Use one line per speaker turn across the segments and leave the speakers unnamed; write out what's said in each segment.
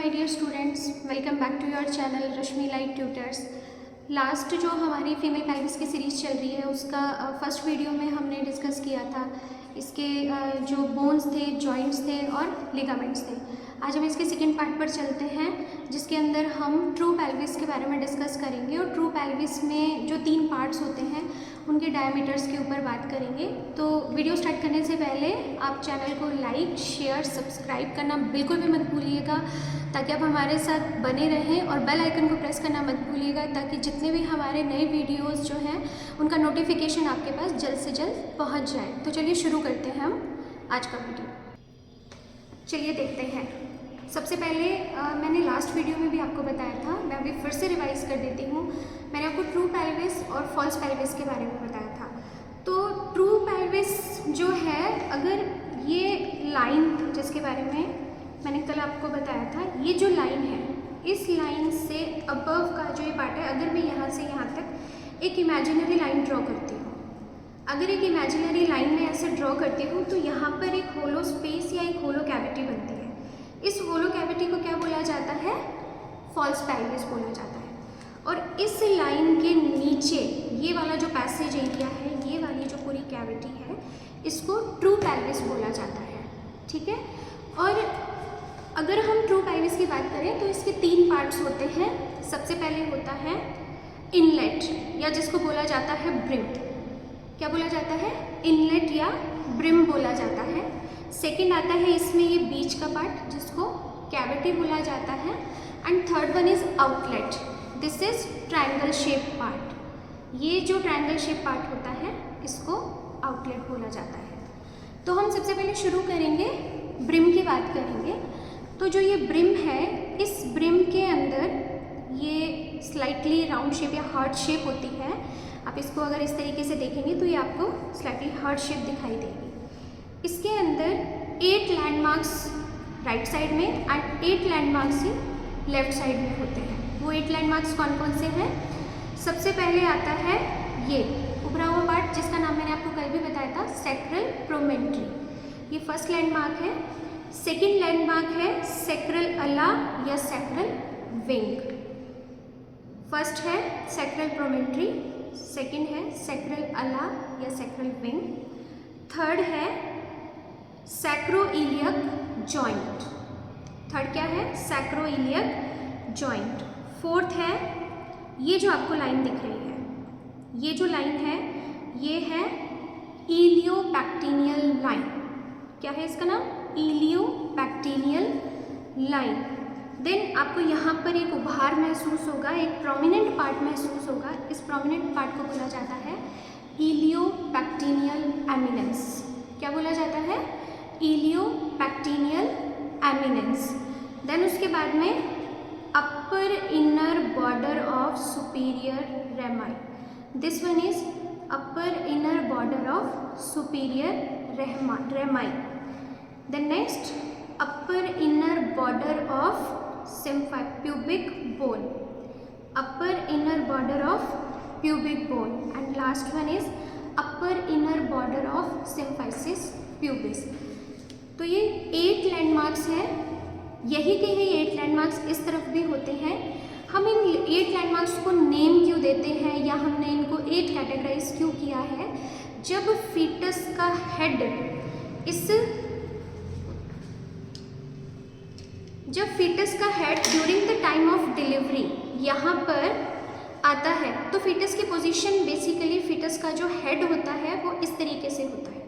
My dear students, welcome back to your channel Rashmi light tutors. Last जो हमारी female pelvis की series चल रही है उसका फर्स्ट वीडियो में हमने डिस्कस किया था इसके जो बोन्स थे, जॉइंट्स थे और लिगामेंट्स थे। आज हम इसके सेकेंड पार्ट पर चलते हैं जिसके अंदर हम ट्रू पेल्विस के बारे में डिस्कस करेंगे और ट्रू पेल्विस में जो 3 पार्ट्स होते हैं उनके डायमीटर्स के ऊपर बात करेंगे। तो वीडियो स्टार्ट करने से पहले आप चैनल को लाइक, शेयर, सब्सक्राइब करना बिल्कुल भी मत भूलिएगा ताकि आप हमारे साथ बने रहें और बेल आइकन को प्रेस करना मत भूलिएगा ताकि जितने भी हमारे नए वीडियोस जो हैं उनका नोटिफिकेशन आपके पास जल्द से जल्द पहुंच जाए। तो चलिए शुरू करते हैं हम आज का वीडियो। चलिए देखते हैं। सबसे पहले मैंने लास्ट वीडियो में भी आपको बताया था, मैं अभी फिर से रिवाइज कर देती हूँ। मैंने आपको ट्रू पेल्विस और फॉल्स पेल्विस के बारे में बताया था। तो ट्रू पेल्विस जो है, अगर ये लाइन जिसके बारे में मैंने कल आपको बताया था, ये जो लाइन है, इस लाइन से अबव का जो ये पार्ट है, अगर मैं यहाँ से यहाँ तक एक इमेजिनरी लाइन ड्रॉ करती हूँ, अगर एक इमेजिनरी लाइन में ऐसे ड्रॉ करती हूँ तो यहाँ पर एक होलो स्पेस या एक होलो कैविटी बनती है। इस होलो कैविटी को क्या बोला जाता है? फॉल्स पेल्विस बोला जाता है। और इस लाइन के नीचे ये वाला जो पैसेज एरिया है, ये वाली जो पूरी कैविटी है, इसको ट्रू पेल्विस बोला जाता है। ठीक है। और अगर हम ट्रू पेल्विस की बात करें तो इसके 3 पार्ट्स होते हैं। सबसे पहले होता है इनलेट या जिसको बोला जाता है ब्रिम। क्या बोला जाता है? इनलेट या ब्रिम बोला जाता है। सेकंड आता है इसमें ये बीच का पार्ट जिसको कैविटी बोला जाता है। And third one is outlet. This is triangle shape part. ये जो ट्रायंगल शेप पार्ट होता है इसको आउटलेट बोला जाता है। तो हम सबसे पहले शुरू करेंगे ब्रिम की बात करेंगे। तो जो ये ब्रिम है, इस ब्रिम के अंदर ये स्लाइटली राउंड शेप या हार्ट शेप होती है। आप इसको अगर इस तरीके से देखेंगे तो ये आपको स्लाइटली हार्ट शेप दिखाई देगी। इसके अंदर 8 लैंडमार्क्स राइट साइड में and 8 landmarks he left side में होते हैं। वो 8 लैंडमार्क्स कौन कौन से हैं? सबसे पहले आता है ये उभरा हुआ पार्ट जिसका नाम मैंने आपको कल भी बताया था, सैक्रल प्रोमेंट्री। ये फर्स्ट लैंडमार्क है। सेकेंड लैंडमार्क है सैक्रल अला या सैक्रल विंग। फर्स्ट है सैक्रल प्रोमेंट्री, सेकेंड है सैक्रल अला या सैक्रल विंग, थर्ड है सैक्रोइलियक जॉइंट। थर्ड क्या है? Sacroiliac joint. फोर्थ है ये जो आपको लाइन दिख रही है, ये जो लाइन है ये है इलियोपैक्टिनियल लाइन। क्या है इसका नाम? इलियोपैक्टिनियल लाइन। देन आपको यहाँ पर एक उभार महसूस होगा, एक प्रोमिनेंट पार्ट महसूस होगा। इस प्रोमिनेंट पार्ट को बोला जाता है इलियोपैक्टिनियल एमिनेंस। क्या बोला जाता है? इलियोपैक्टिनियल एमिनेंस। देन उसके बाद में upper inner border of superior rami. This one is upper inner border of superior rami. Then next upper inner border of pubic bone, upper inner border of pubic bone, and last one is upper inner border of symphysis pubis। तो ये 8 landmarks हैं। यही के ही 8 landmarks इस तरफ भी होते हैं। हम इन 8 लैंडमार्क्स को नेम क्यों देते हैं या हमने इनको 8 कैटेगराइज क्यों किया है? जब फीटस का हेड जब फीटस का head during the time of delivery यहाँ पर आता है तो फीटस की पोजीशन, बेसिकली फीटस का जो हेड होता है वो इस तरीके से होता है,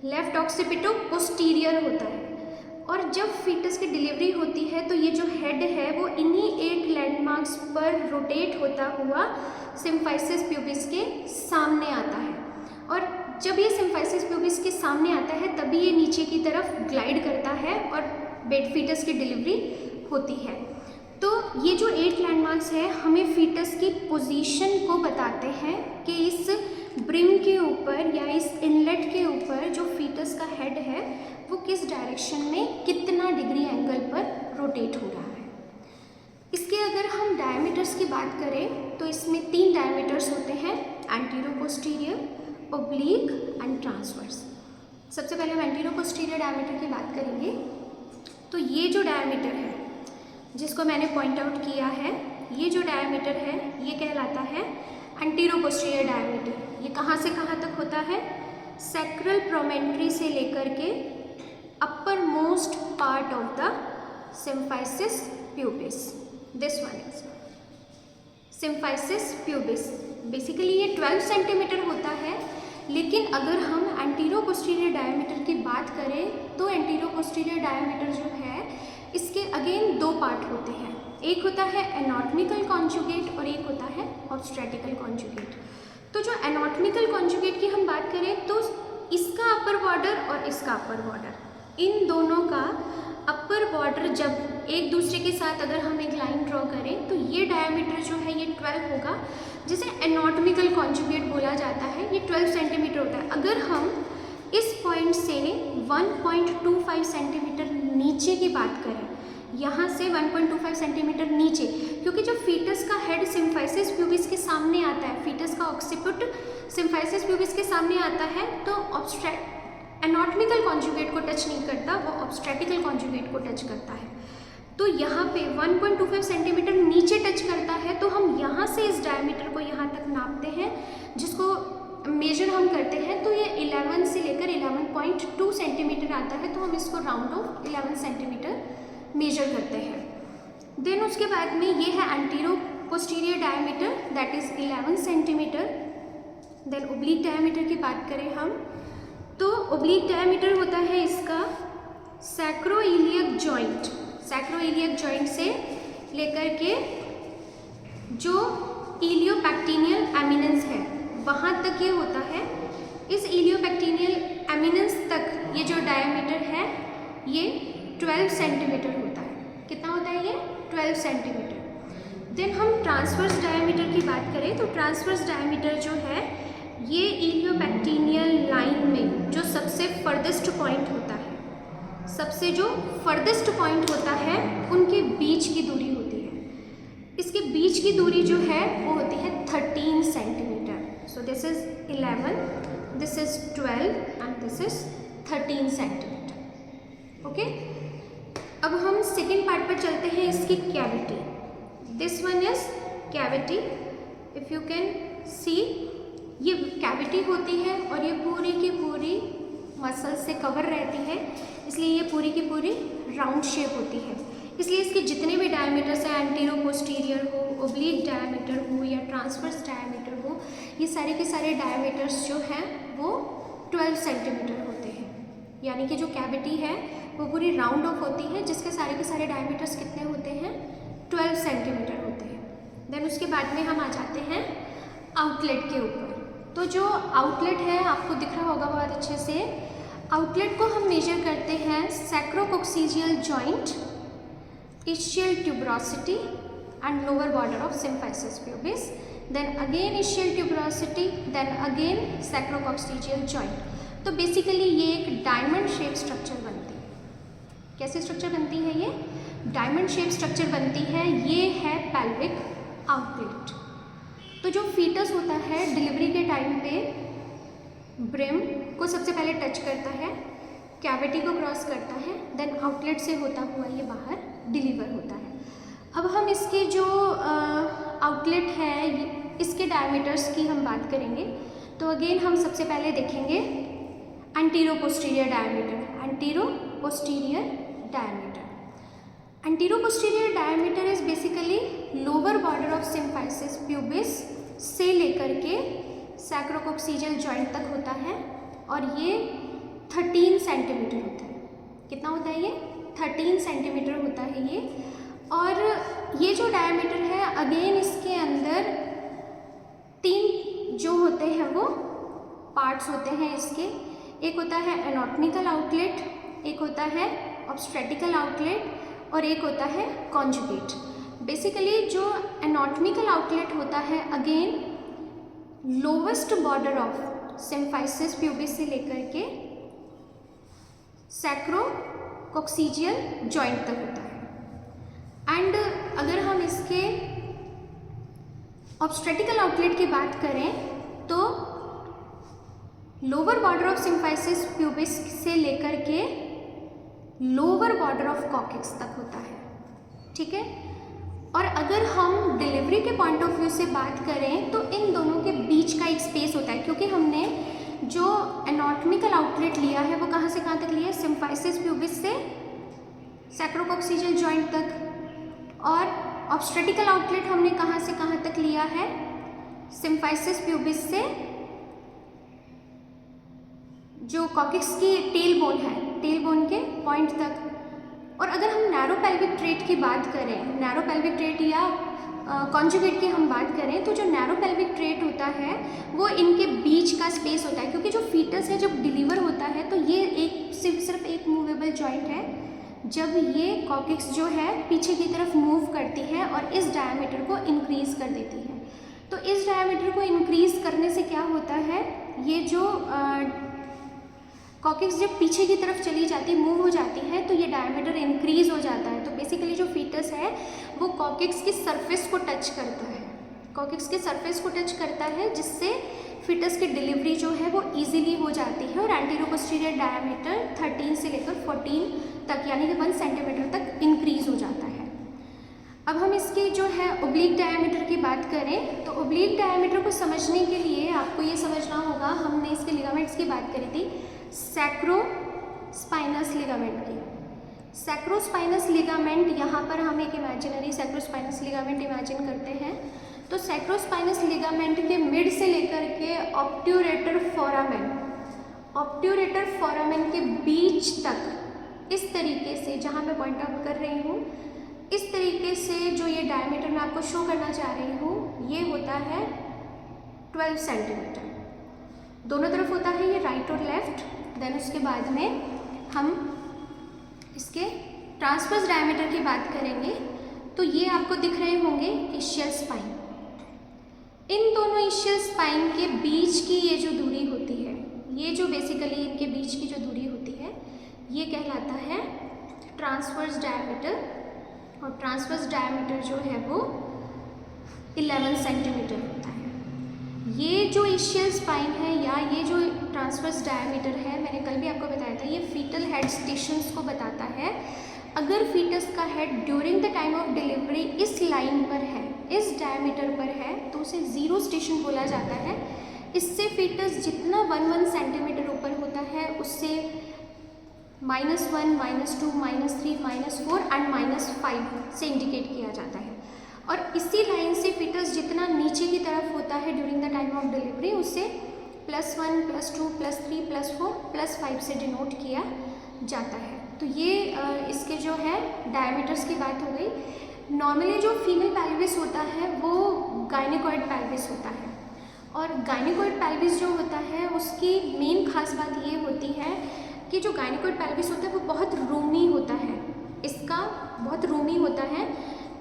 लेफ्ट ऑक्सीपिटो पोस्टीरियर होता है। और जब फीटस की डिलीवरी होती है तो ये जो हेड है वो इन्हीं 8 लैंडमार्क्स पर रोटेट होता हुआ सिम्फाइसिस प्यूबिस के सामने आता है। और जब ये सिम्फाइसिस प्यूबिस के सामने आता है तभी ये नीचे की तरफ ग्लाइड करता है और बेड फीटस की डिलीवरी होती है। तो ये जो 8 लैंडमार्क्स है हमें फीटस की पोजीशन को बताते हैं कि इस ब्रिम के ऊपर या इस इनलेट के ऊपर जो फीटस का हेड है वो किस डायरेक्शन में कितना डिग्री एंगल पर रोटेट हो रहा है। इसके अगर हम डायमीटर्स की बात करें तो इसमें 3 डायमीटर्स होते हैं, antero posterior, oblique and transverse. सबसे पहले हम एंटीरो पोस्टीरियर डायमीटर की बात करेंगे। तो ये जो डायमीटर है जिसको मैंने पॉइंट आउट किया है, ये जो डायमीटर है ये कहलाता है एंटीरो पोस्टीरियर डायमीटर। ये कहाँ से कहाँ तक होता है? सैक्रल प्रोमेंट्री से लेकर के upper most part of the symphysis pubis. This one is symphysis pubis. Basically ये 12 सेंटीमीटर होता है, लेकिन अगर हम एंटीरो पोस्टीरियर डायमीटर की बात करें तो एंटीरो पोस्टीरियर डायमीटर जो है इसके अगेन दो पार्ट होते हैं। एक होता है एनाटॉमिकल कॉन्जुगेट और एक होता है ऑब्स्टेट्रिकल कॉन्जुगेट। तो जो एनाटॉमिकल कॉन्जुगेट की हम बात करें तो इसका अपर बॉर्डर और इसका अपर बॉर्डर, इन दोनों का अपर बॉर्डर जब एक दूसरे के साथ अगर हम एक लाइन ड्रॉ करें तो ये डायमीटर जो है ये 12 होगा, जिसे एनाटॉमिकल कॉन्जुगेट बोला जाता है। ये 12 सेंटीमीटर होता है। अगर हम इस पॉइंट से 1.25 सेंटीमीटर नीचे की बात करें, यहाँ से 1.25 सेंटीमीटर नीचे, क्योंकि जब फीटस का हेड सिम्फाइसिस प्यूबिस के सामने आता है, फीटस का ऑक्सीपुट सिम्फाइसिस प्यूबिस के सामने आता है, तो एनाटॉमिकल कॉन्जुगेट को टच नहीं करता, वो ऑब्स्टेट्रिकल कॉन्जुगेट को टच करता है। तो यहाँ पे 1.25 सेंटीमीटर नीचे टच करता है, तो हम यहाँ से इस डायमीटर को यहाँ तक नापते हैं, जिसको मेजर हम करते हैं। तो ये 11 से लेकर 11.2 सेंटीमीटर आता है, तो हम इसको राउंड ऑफ 11 सेंटीमीटर मेजर करते हैं। देन उसके बाद में ये है anteroposterior diameter, that is 11 centimetre. Then oblique diameter की बात करें हम, तो ओब्लिक डायमीटर होता है इसका सैक्रोइलियक जॉइंट, सैक्रोइलियक जॉइंट से लेकर के जो इलियोपेक्टिनियल एमिनेंस है वहाँ तक ये होता है। इस इलियोपेक्टिनियल एमिनेंस तक ये जो डायमीटर है ये 12 सेंटीमीटर होता है। कितना होता है ये? 12 सेंटीमीटर। देन हम ट्रांसवर्स डायमीटर की बात करें तो ट्रांसवर्स डायमीटर जो है ये इलियोपेक्टिनियल लाइन में जो सबसे फर्देस्ट पॉइंट होता है, सबसे जो फर्देस्ट पॉइंट होता है उनके बीच की दूरी होती है। इसके बीच की दूरी जो है वो होती है 13 centimetre. So this is 11, this is 12 and this is 13 centimetre. Okay, अब हम सेकेंड पार्ट पर चलते हैं, इसकी cavity. This one is cavity. If you can see, ये कैविटी होती है और ये पूरी की पूरी मसल से कवर रहती है, इसलिए ये पूरी की पूरी राउंड शेप होती है। इसलिए इसके जितने भी डायमीटर्स हैं, एंटीरो पोस्टीरियर हो, ओब्लिक डायमीटर हो या ट्रांसवर्स डायमीटर हो, ये सारे के सारे डायमीटर्स जो हैं वो 12 सेंटीमीटर होते हैं। यानी कि जो कैविटी है वो पूरी राउंड ऑफ होती है, जिसके सारे के सारे डायमीटर्स कितने होते हैं? 12 सेंटीमीटर होते हैं। देन उसके बाद में हम आ जाते हैं आउटलेट के ऊपर। तो जो आउटलेट है आपको दिख रहा होगा बहुत अच्छे से, आउटलेट को हम मेजर करते हैं सैक्रोकोक्सीजियल joint, ischial tuberosity and lower border of symphysis pubis, then again ischial tuberosity, then again sacrococcygeal joint। तो बेसिकली ये एक डायमंड शेप स्ट्रक्चर बनती है। कैसी स्ट्रक्चर बनती है? ये डायमंड शेप स्ट्रक्चर बनती है। ये है पेल्विक आउटलेट। तो जो फीटस होता है डिलीवरी के टाइम पे ब्रेम को सबसे पहले टच करता है, कैविटी को क्रॉस करता है, देन आउटलेट से होता हुआ ये बाहर डिलीवर होता है। अब हम इसके जो आउटलेट है इसके डायमीटर्स की हम बात करेंगे। तो अगेन हम सबसे पहले देखेंगे antero posterior diameter. Antero posterior diameter, antero posterior diameter is basically lower border of symphysis pubis से लेकर के सैक्रोकोक्सीजियल जॉइंट तक होता है और ये 13 सेंटीमीटर होता है। कितना होता है ये? 13 सेंटीमीटर होता है ये। और ये जो डायमीटर है अगेन इसके अंदर 3 जो होते हैं वो पार्ट्स होते हैं इसके। एक होता है एनाटॉमिकल आउटलेट, एक होता है ऑब्स्टेट्रिकल आउटलेट और एक होता है कॉन्जुगेट। बेसिकली जो एनाटॉमिकल आउटलेट होता है again lowest border of symphysis pubis से लेकर के सैक्रोकोक्सीजियल जॉइंट तक होता है। एंड अगर हम इसके ऑब्स्टेट्रिकल आउटलेट की बात करें तो lower border of symphysis pubis से लेकर के लोअर बॉर्डर ऑफ कॉक्सिक्स तक होता है। ठीक है। और अगर हम डिलीवरी के पॉइंट ऑफ व्यू से बात करें तो इन दोनों के बीच का एक स्पेस होता है, क्योंकि हमने जो एनाटॉमिकल आउटलेट लिया है वो कहाँ से कहाँ तक लिया है, सिम्फाइसिस प्यूबिस से सैक्रोकॉक्सियल जॉइंट तक, और ऑब्स्टेट्रिकल आउटलेट हमने कहाँ से कहाँ तक लिया है, सिम्फाइसिस प्यूबिस से जो कॉक्सिक्स की टेल बोन है, टेल बोन के पॉइंट तक। और अगर हम नैरो पेल्विक ट्रेट की बात करें, नैरो पेल्विक ट्रेट या कॉन्जुगेट की हम बात करें, तो जो नैरो पेल्विक ट्रेट होता है वो इनके बीच का स्पेस होता है, क्योंकि जो फीटस है जब डिलीवर होता है तो ये एक सिर्फ एक मूवेबल जॉइंट है। जब ये कॉक्सिक्स जो है पीछे की तरफ मूव करती है और इस डायमीटर को इंक्रीज कर देती है, तो इस डायमीटर को इंक्रीज करने से क्या होता है, ये जो कॉक्सिक्स जब पीछे की तरफ चली जाती है, मूव हो जाती है, तो ये डायमीटर इंक्रीज हो जाता है। तो बेसिकली जो फीटस है वो कॉक्सिक्स की सरफेस को टच करता है, कॉक्सिक्स के सरफेस को टच करता है, जिससे फीटस की डिलीवरी जो है वो इजीली हो जाती है और एंटीरियर पोस्टीरियर डायमीटर 13 से लेकर 14 तक यानी कि 1 सेंटीमीटर तक इंक्रीज हो जाता है। अब हम इसके जो है ओब्लिक डायमीटर की बात करें, तो ओब्लिक डायमीटर को समझने के लिए आपको ये समझना होगा, हमने इसके लिगामेंट्स की बात करी थी, सैक्रोस्पाइनस लिगामेंट की। सैक्रोस्पाइनस लिगामेंट, यहाँ पर हम एक इमेजिनरी सैक्रोस्पाइनस लिगामेंट इमेजिन करते हैं। तो सैक्रोस्पाइनस लिगामेंट के मिड से लेकर के ऑब्ट्यूरेटर फोरामेन के बीच तक इस तरीके से, जहाँ मैं पॉइंट आउट कर रही हूँ, इस तरीके से जो ये डायमीटर मैं आपको शो करना चाह रही हूँ, ये होता है 12 सेंटीमीटर। दोनों तरफ होता है ये, राइट और लेफ्ट। देन उसके बाद में हम इसके ट्रांसवर्स डायमीटर की बात करेंगे, तो ये आपको दिख रहे होंगे इशियल स्पाइन। इन दोनों इशियल स्पाइन के बीच की ये जो दूरी होती है, ये जो बेसिकली इनके बीच की जो दूरी होती है, ये कहलाता है ट्रांसवर्स डायमीटर। और ट्रांसवर्स डायमीटर जो है वो 11 सेंटीमीटर होता है। ये जो इशियल स्पाइन है या ये जो ट्रांसवर्स डायमीटर है, मैंने कल भी आपको बताया था, ये फीटल हेड स्टेशंस को बताता है। अगर फीटस का head during the time of delivery इस लाइन पर है, इस डायमीटर पर है, तो उसे 0 स्टेशन बोला जाता है। इससे फीटस जितना 1 सेंटीमीटर ऊपर होता है उससे -1, -2, -3, -4 एंड -5 से इंडिकेट किया जाता है। और इसी लाइन से फीटस जितना नीचे की तरफ होता है during the time of delivery, उससे +1, +2, +3, +4, +5 से डिनोट किया जाता है। तो ये इसके जो है डायमीटर्स की बात हो गई। नॉर्मली जो फीमेल पेल्विस होता है वो गायनेकॉइड पेल्विस होता है, और गायनेकॉइड पेल्विस जो होता है उसकी मेन खास बात ये होती है कि जो गायनेकॉइड पेल्विस होता है वो बहुत रूमी होता है, इसका बहुत रूमी होता है।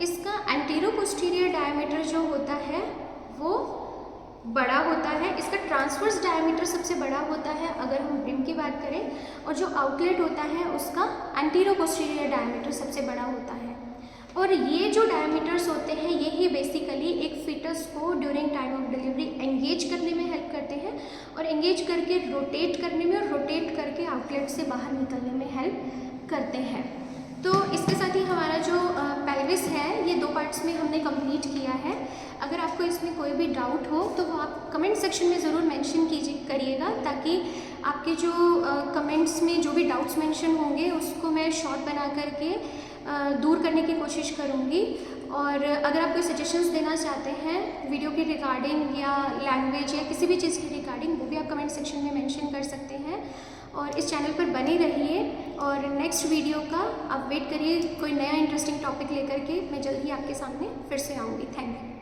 इसका एंटीरियर पोस्टीरियर डायमीटर जो होता है वो बड़ा होता है, इसका ट्रांसवर्स डायमीटर सबसे बड़ा होता है अगर हम ब्रिम की बात करें, और जो आउटलेट होता है उसका एंटीरियर पोस्टीरियर डायमीटर सबसे बड़ा होता है। और ये जो डायमीटर्स होते हैं यही बेसिकली एक फीटस को during time of delivery engage करने में हेल्प करते हैं, और एंगेज करके रोटेट करने में और रोटेट करके आउटलेट से बाहर निकलने में हेल्प करते हैं। तो इसके साथ ही हमारा जो पेल्विस है ये 2 पार्ट्स में हमने कंप्लीट किया है। अगर आपको इसमें कोई भी डाउट हो तो वो आप कमेंट सेक्शन में ज़रूर मेंशन करिएगा, ताकि आपके जो कमेंट्स में जो भी डाउट्स मेंशन होंगे उसको मैं शॉर्ट बना करके दूर करने की कोशिश करूँगी। और अगर आप कोई सजेशंस देना चाहते हैं वीडियो के रिगार्डिंग या लैंग्वेज या किसी भी चीज़ के रिगार्डिंग, वो भी आप कमेंट सेक्शन में मेंशन कर सकते हैं। और इस चैनल पर बने रहिए, और नेक्स्ट वीडियो का आप वेट करिए, कोई नया इंटरेस्टिंग टॉपिक लेकर के मैं जल्द ही आपके सामने फिर से आऊँगी। Thank you.